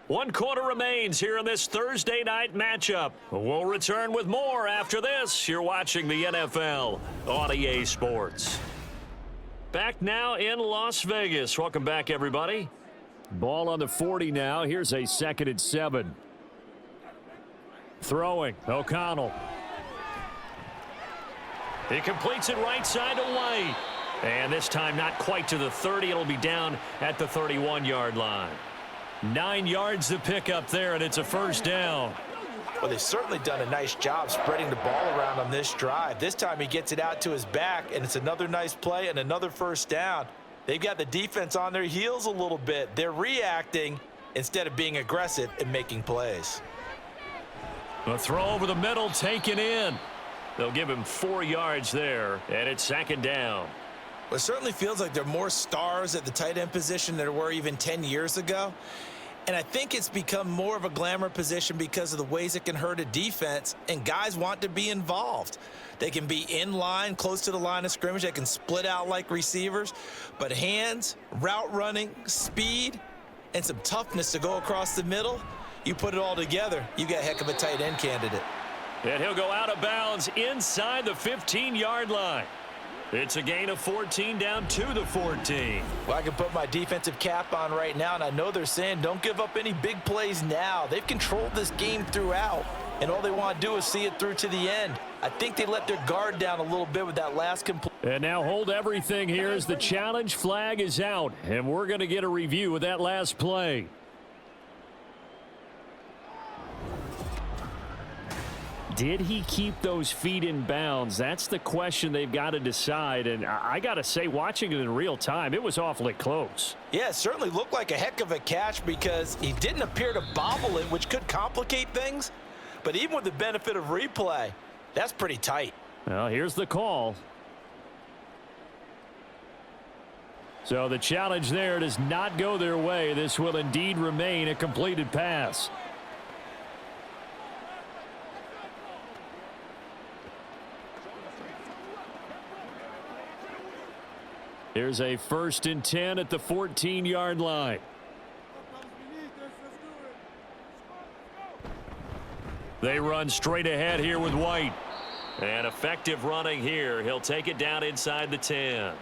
One quarter remains here in this Thursday night matchup. We'll return with more after this. You're watching the NFL on EA Sports. Back now in Las Vegas. Welcome back, everybody. Ball on the 40 now. Here's a 2nd and 7. Throwing, O'Connell. He completes it right side to White. And this time not quite to the 30. It'll be down at the 31-yard line. 9 yards to pick up there, and it's a 1st down. Well, they've certainly done a nice job spreading the ball around on this drive. This time he gets it out to his back, and it's another nice play and another 1st down. They've got the defense on their heels a little bit. They're reacting instead of being aggressive and making plays. A throw over the middle, taken in. They'll give him 4 yards there, and it's 2nd down. Well, it certainly feels like there are more stars at the tight end position than there were even 10 years ago. And I think it's become more of a glamour position because of the ways it can hurt a defense, and guys want to be involved. They can be in line, close to the line of scrimmage. They can split out like receivers. But hands, route running, speed, and some toughness to go across the middle, you put it all together, you got a heck of a tight end candidate. And he'll go out of bounds inside the 15-yard line. It's a gain of 14 down to the 14. Well, I can put my defensive cap on right now, and I know they're saying don't give up any big plays now. They've controlled this game throughout. and all they want to do is see it through to the end. I think they let their guard down a little bit with that last complete. And now hold everything here as the challenge flag is out, and we're going to get a review of that last play. Did he keep those feet in bounds? That's the question they've got to decide. And I got to say, watching it in real time, it was awfully close. Yeah, it certainly looked like a heck of a catch because he didn't appear to bobble it, which could complicate things. But even with the benefit of replay, that's pretty tight. Well, here's the call. So the challenge there does not go their way. This will indeed remain a completed pass. Here's a 1st and 10 at the 14-yard line. They run straight ahead here with White. And effective running here. He'll take it down inside the 10.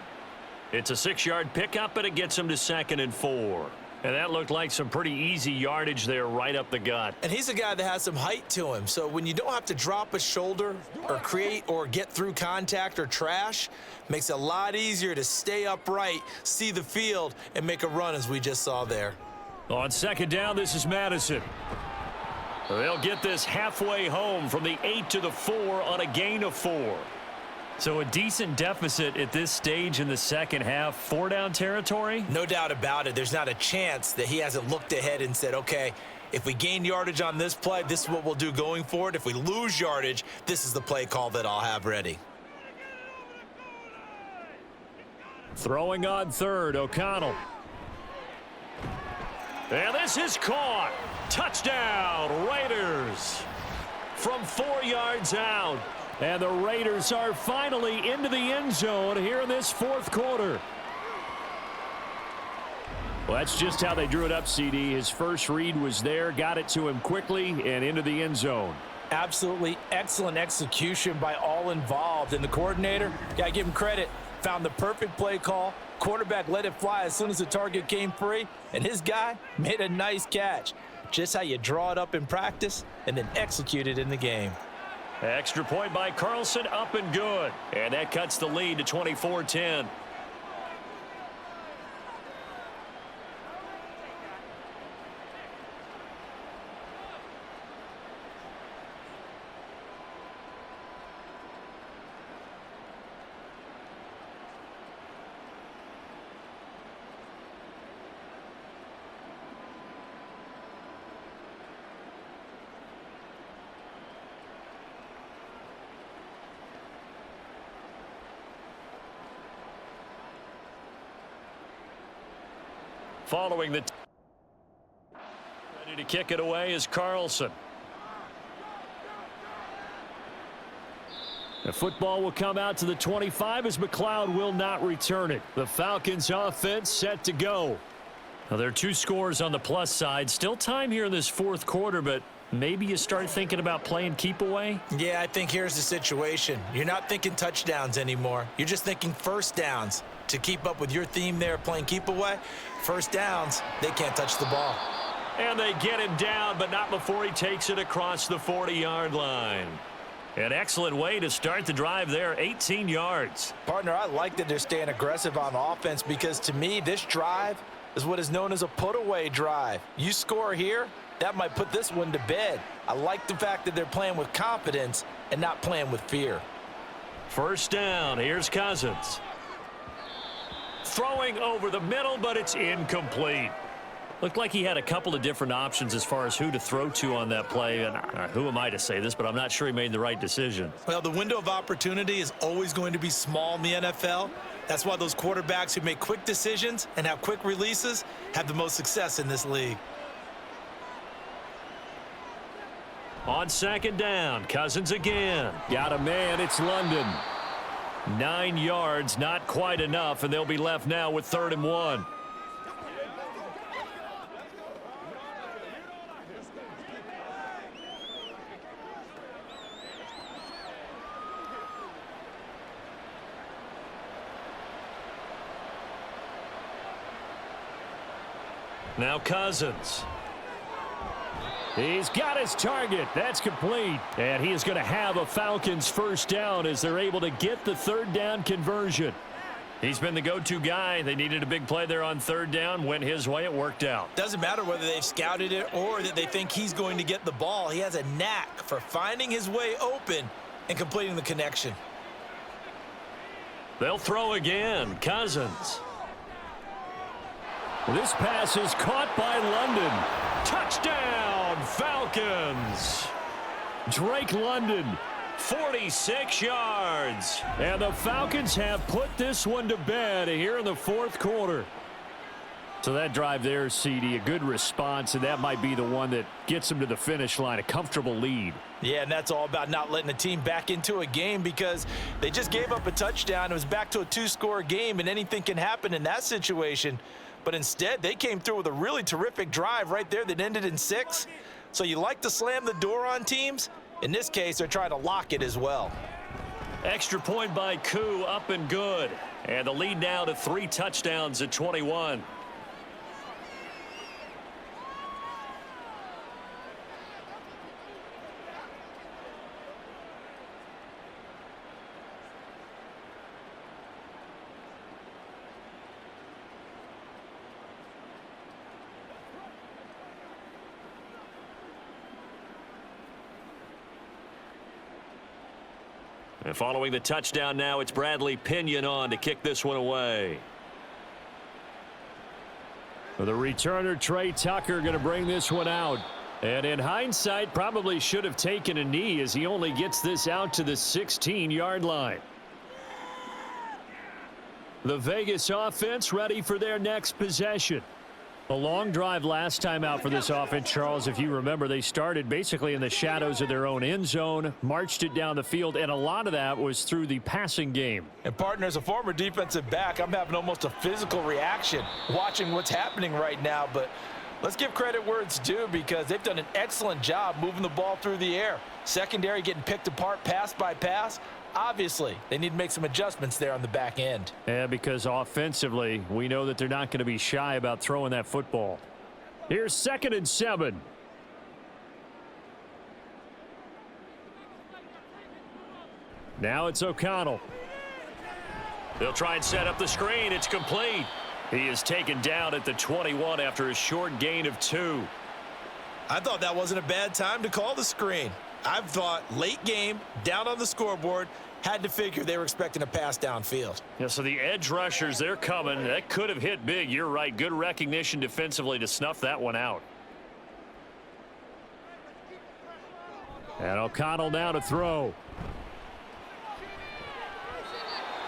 It's a 6-yard pickup, and it gets him to 2nd and 4. And that looked like some pretty easy yardage there right up the gut. And he's a guy that has some height to him. So when you don't have to drop a shoulder or create or get through contact or trash, makes it a lot easier to stay upright, see the field, and make a run as we just saw there. On 2nd down, this is Madison. They'll get this halfway home from the 8 to the 4 on a gain of 4. So a decent deficit at this stage in the second half. 4-down territory? No doubt about it. There's not a chance that he hasn't looked ahead and said, okay, if we gain yardage on this play, this is what we'll do going forward. If we lose yardage, this is the play call that I'll have ready. Throwing on 3rd, O'Connell. And this is caught. Touchdown, Raiders. From 4 yards out. And the Raiders are finally into the end zone here in this 4th quarter. Well, that's just how they drew it up, CD. His first read was there, got it to him quickly, and into the end zone. Absolutely excellent execution by all involved. And the coordinator, got to give him credit, found the perfect play call. Quarterback let it fly as soon as the target came free, and his guy made a nice catch. Just how you draw it up in practice and then execute it in the game. Extra point by Carlson, up and good. And that cuts the lead to 24-10. Following the ready to kick it away is Carlson. The football will come out to the 25 as McLeod will not return it. The Falcons offense set to go. Now there are 2 scores on the plus side. Still time here in this 4th quarter, but maybe you start thinking about playing keep away? Yeah, I think here's the situation. You're not thinking touchdowns anymore. You're just thinking 1st downs. To keep up with your theme there, playing keep away, 1st downs, they can't touch the ball. And they get him down, but not before he takes it across the 40-yard line. An excellent way to start the drive there, 18 yards. Partner, I like that they're staying aggressive on offense because to me, this drive is what is known as a put-away drive. You score here, that might put this one to bed. I like the fact that they're playing with confidence and not playing with fear. 1st down, here's Cousins. Throwing over the middle, but it's incomplete. Looked like he had a couple of different options as far as who to throw to on that play. And who am I to say this, but I'm not sure he made the right decision. Well, the window of opportunity is always going to be small in the NFL. That's why those quarterbacks who make quick decisions and have quick releases have the most success in this league. On 2nd down, Cousins again. Got a man, it's London. 9 yards, not quite enough, and they'll be left now with 3rd and 1. Now Cousins. He's got his target. That's complete. And he is going to have a Falcons first down as they're able to get the third down conversion. He's been the go-to guy. They needed a big play there on third down. Went his way. It worked out. Doesn't matter whether they've scouted it or that they think he's going to get the ball. He has a knack for finding his way open and completing the connection. They'll throw again. Cousins. This pass is caught by London. Touchdown, Falcons. Drake London, 46 yards. And the Falcons have put this one to bed here in the fourth quarter. So that drive there, CD, a good response, and that might be the one that gets them to the finish line, a comfortable lead. Yeah, and that's all about not letting the team back into a game because they just gave up a touchdown. It was back to a two-score game, and anything can happen in that situation. But instead, they came through with a really terrific drive right there that ended in 6. So you like to slam the door on teams. In this case, they're trying to lock it as well. Extra point by Koo, up and good. And the lead now to 3 touchdowns at 21. And following the touchdown now, it's Bradley Pinion on to kick this one away. For the returner, Trey Tucker, going to bring this one out. And in hindsight, probably should have taken a knee as he only gets this out to the 16-yard line. The Vegas offense ready for their next possession. A long drive last time out for this offense, Charles. If you remember, they started basically in the shadows of their own end zone, marched it down the field, and a lot of that was through the passing game. And partner, as a former defensive back, I'm having almost a physical reaction watching what's happening right now. But let's give credit where it's due because they've done an excellent job moving the ball through the air. Secondary getting picked apart pass by pass. Obviously, they need to make some adjustments there on the back end. Yeah, because offensively, we know that they're not going to be shy about throwing that football. Here's 2nd and 7. Now it's O'Connell. They'll try and set up the screen. It's complete. He is taken down at the 21 after a short gain of 2. I thought that wasn't a bad time to call the screen. I've thought late game, down on the scoreboard, had to figure they were expecting a pass downfield. Yeah, so the edge rushers, they're coming. That could have hit big. You're right. Good recognition defensively to snuff that one out. And O'Connell now to throw.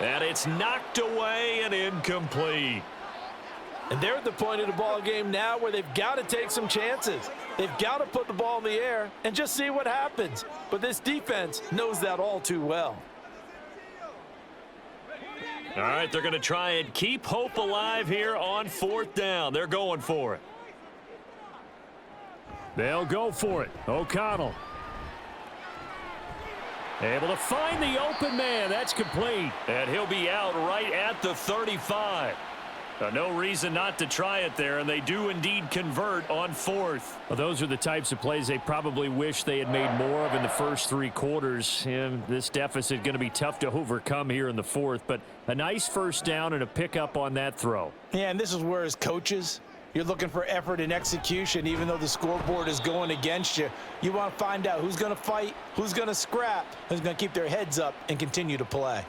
And it's knocked away and incomplete. And they're at the point of the ball game now where they've got to take some chances. They've got to put the ball in the air and just see what happens. But this defense knows that all too well. All right, they're going to try and keep hope alive here on 4th down. They're going for it. They'll go for it. O'Connell. Able to find the open man. That's complete. And he'll be out right at the 35. No reason not to try it there, and they do indeed convert on 4th. Well, those are the types of plays they probably wish they had made more of in the first 3 quarters. And this deficit going to be tough to overcome here in the 4th, but a nice first down and a pickup on that throw. Yeah, and this is where as coaches, you're looking for effort and execution. Even though the scoreboard is going against you, you want to find out who's going to fight, who's going to scrap, who's going to keep their heads up and continue to play.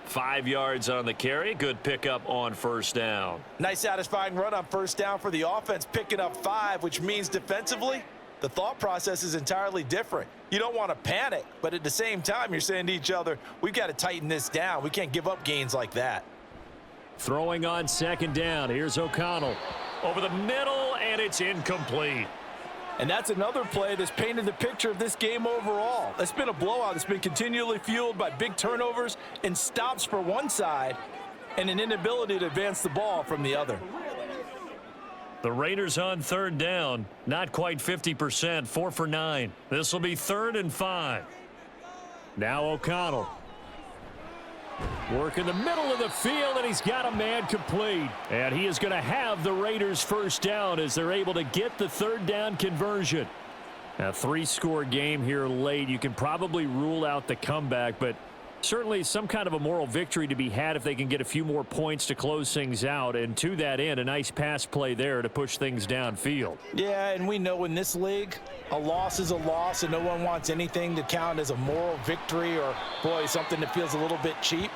5 yards on the carry. Good pickup on first down. Nice satisfying run on first down for the offense, picking up 5, which means defensively, the thought process is entirely different. You don't want to panic, but at the same time, you're saying to each other, we've got to tighten this down. We can't give up gains like that. Throwing on 2nd down. Here's O'Connell. Over the middle, and it's incomplete. And that's another play that's painted the picture of this game overall. It's been a blowout. It's been continually fueled by big turnovers and stops for one side and an inability to advance the ball from the other. The Raiders on 3rd down. Not quite 50%. 4 for 9. This will be 3rd and 5. Now O'Connell. Work in the middle of the field, and he's got a man complete. And he is going to have the Raiders first down as they're able to get the third down conversion. A 3-score game here late. You can probably rule out the comeback, but certainly some kind of a moral victory to be had if they can get a few more points to close things out. And to that end, a nice pass play there to push things downfield. Yeah, and we know in this league, a loss is a loss, and no one wants anything to count as a moral victory or, boy, something that feels a little bit cheap.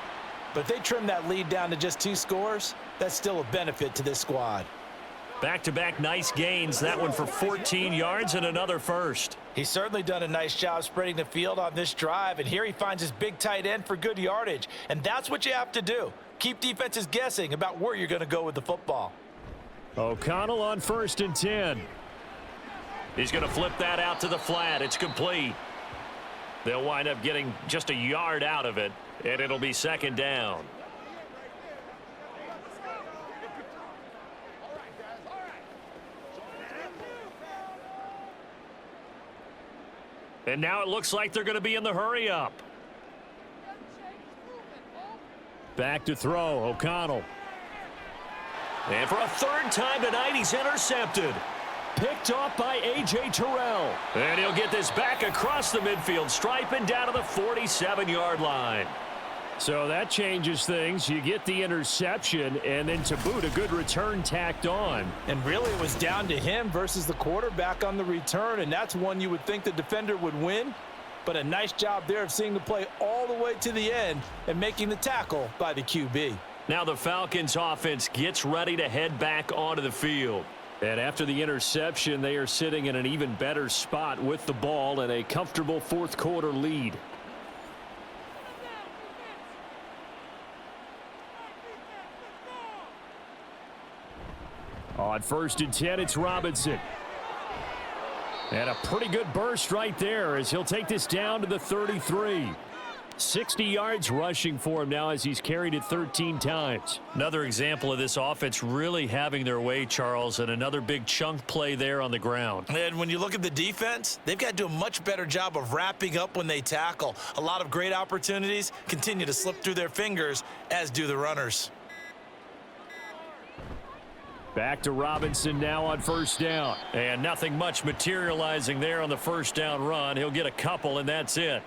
But if they trim that lead down to just 2 scores, that's still a benefit to this squad. Back-to-back nice gains. That one for 14 yards and another first. He's certainly done a nice job spreading the field on this drive, and here he finds his big tight end for good yardage. And that's what you have to do. Keep defenses guessing about where you're going to go with the football. O'Connell on 1st and 10. He's going to flip that out to the flat. It's complete. They'll wind up getting just a yard out of it, and it'll be 2nd down. And now it looks like they're going to be in the hurry up. Back to throw, O'Connell. And for a 3rd time tonight, he's intercepted. Picked off by A.J. Terrell. And he'll get this back across the midfield stripe and down to the 47-yard line. So that changes things. You get the interception, and then to boot, a good return tacked on. And really, it was down to him versus the quarterback on the return, and that's one you would think the defender would win. But a nice job there of seeing the play all the way to the end and making the tackle by the QB. Now the Falcons offense gets ready to head back onto the field. And after the interception, they are sitting in an even better spot with the ball and a comfortable 4th quarter lead. On 1st and 10, it's Robinson. And a pretty good burst right there as he'll take this down to the 33. 60 yards rushing for him now as he's carried it 13 times. Another example of this offense really having their way, Charles, and another big chunk play there on the ground. And when you look at the defense, they've got to do a much better job of wrapping up when they tackle. A lot of great opportunities continue to slip through their fingers, as do the runners. Back to Robinson now on 1st down. And nothing much materializing there on the 1st down run. He'll get a couple, and that's it.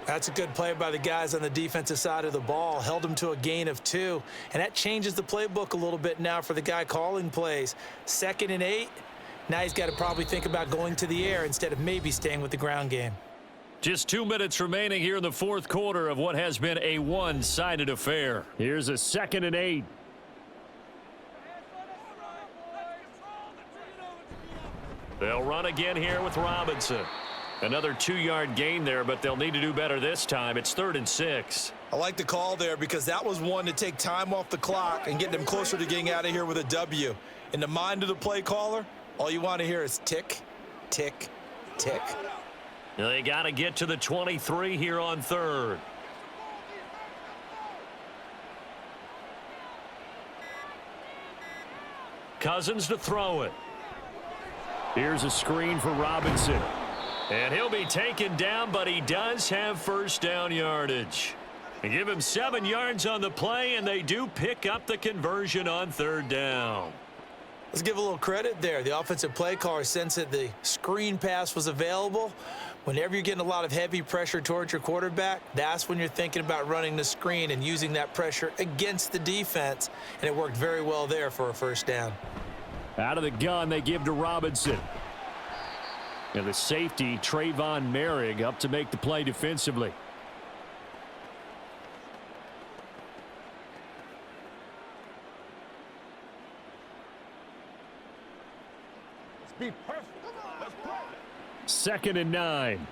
That's a good play by the guys on the defensive side of the ball. Held them to a gain of 2. And that changes the playbook a little bit now for the guy calling plays. 2nd and 8. Now he's got to probably think about going to the air instead of maybe staying with the ground game. Just 2 minutes remaining here in the 4th quarter of what has been a one-sided affair. Here's a 2nd and 8. They'll run again here with Robinson. Another 2-yard gain there, but they'll need to do better this time. It's 3rd and 6. I like the call there because that was one to take time off the clock and get them closer to getting out of here with a W. In the mind of the play caller, all you want to hear is tick, tick, tick. They got to get to the 23 here on 3rd. Cousins to throw it. Here's a screen for Robinson. And he'll be taken down, but he does have 1st down yardage. They give him 7 yards on the play, and they do pick up the conversion on 3rd down. Let's give a little credit there. The offensive play caller sensed that the screen pass was available. Whenever you're getting a lot of heavy pressure towards your quarterback, that's when you're thinking about running the screen and using that pressure against the defense. And it worked very well there for a 1st down. Out of the gun, they give to Robinson. And the safety, Trayvon Merrick, up to make the play defensively. Let's be perfect. Let's play. 2nd and 9.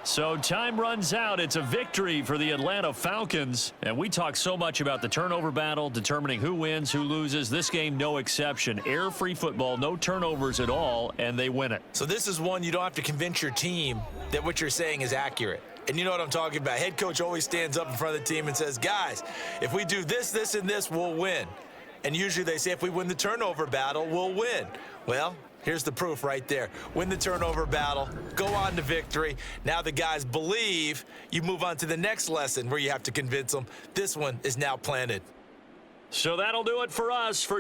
So time runs out. It's a victory for the Atlanta Falcons. And we talk so much about the turnover battle, determining who wins, who loses. This game, no exception. Error-free football, no turnovers at all, and they win it. So this is one you don't have to convince your team that what you're saying is accurate. And you know what I'm talking about. Head coach always stands up in front of the team and says, guys, if we do this, this, and this, we'll win. And usually they say if we win the turnover battle, we'll win. Well, Here's the proof right there. Win the turnover battle, go on to victory. Now the guys believe. You move on to the next lesson where you have to convince them. This one is now planted. So that'll do it for us for